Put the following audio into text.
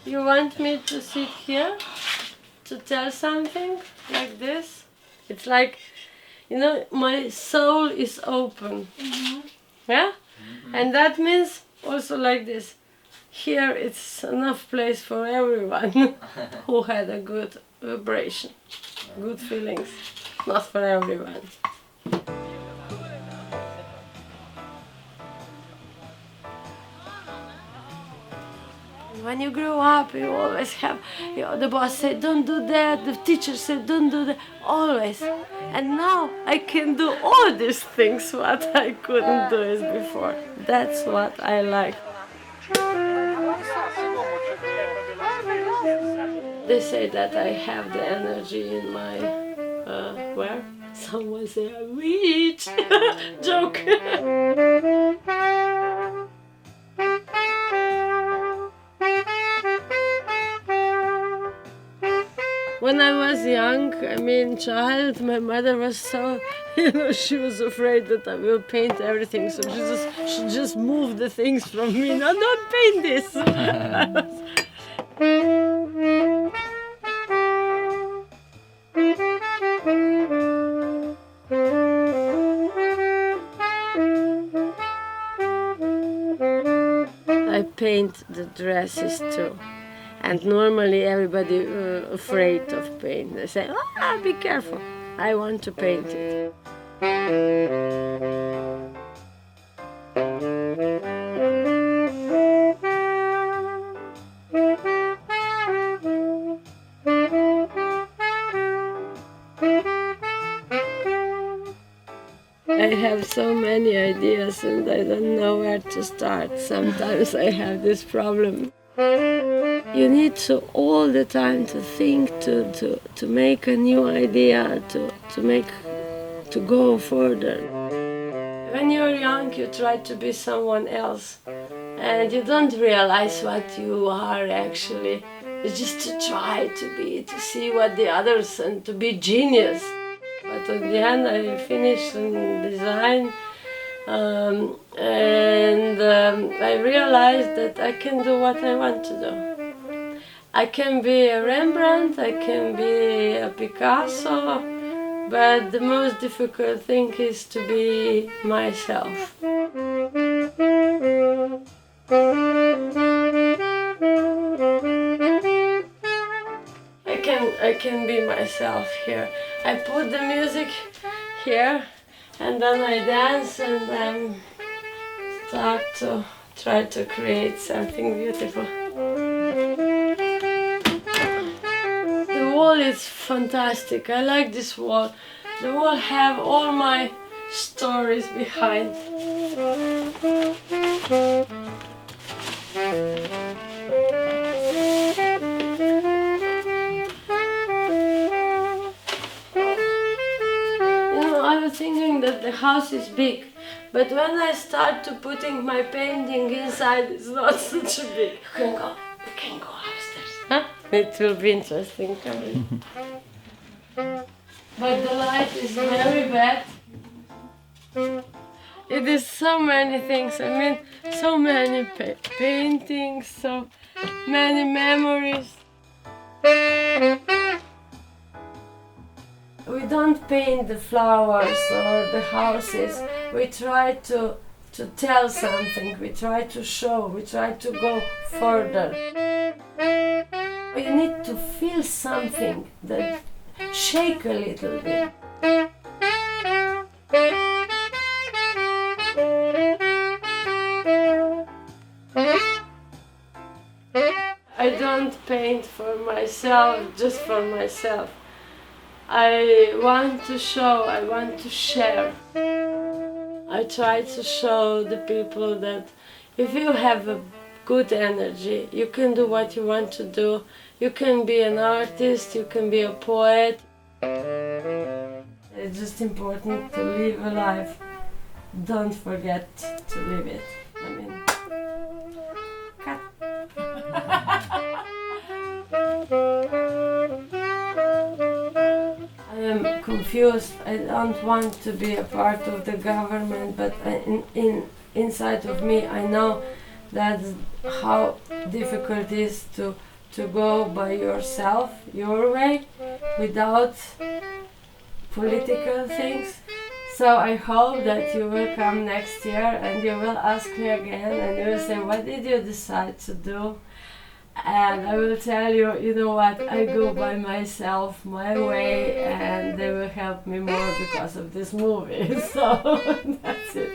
You want me to sit here to tell something like this? It's like, you know, my soul is open. Yeah? And that means also like this. Here it's enough place for everyone who had a good vibration, good feelings. Not for everyone. When you grow up, you always have, you know, the boss said, don't do that, the teacher said, don't do that, always. And now I can do all these things what I couldn't do it before. That's what I like. They say that I have the energy in my, where? Someone say, I'm rich! Joke! When I was young, child, my mother was so, she was afraid that I will paint everything, so she just moved the things from me. No, don't paint this! I paint the dresses too. And normally everybody afraid of paint. They say, be careful. I want to paint it. I have so many ideas and I don't know where to start. Sometimes I have this problem. You need to all the time to think, to make a new idea, to go further. When you're young, you try to be someone else, and you don't realize what you are actually. It's just to try to see what the others, and to be genius. But in the end, I finished in design. I realized that I can do what I want to do. I can be a Rembrandt, I can be a Picasso, but the most difficult thing is to be myself. I can be myself here. I put the music here, and then I dance and start to try to create something beautiful. The wall is fantastic. I like this wall. The wall have all my stories behind. Thinking that the house is big, but when I start to putting my painting inside, it's not such a big. We can go upstairs. Huh? It will be interesting coming. But the light is very bad. It is so many things. So many paintings, so many memories. We don't paint the flowers or the houses. We try to tell something. We try to show. We try to go further. You need to feel something that shake a little bit. I don't paint for myself, just for myself. I want to show, I want to share. I try to show the people that if you have a good energy, you can do what you want to do. You can be an artist, you can be a poet. It's just important to live a life. Don't forget to live it. Cut. I am confused. I don't want to be a part of the government, but inside of me I know that's how difficult it is to to go by yourself, your way, without political things. So I hope that you will come next year and you will ask me again and you will say, what did you decide to do? And I will tell you, you know what, I go by myself, my way, and they will help me more because of this movie. So that's it.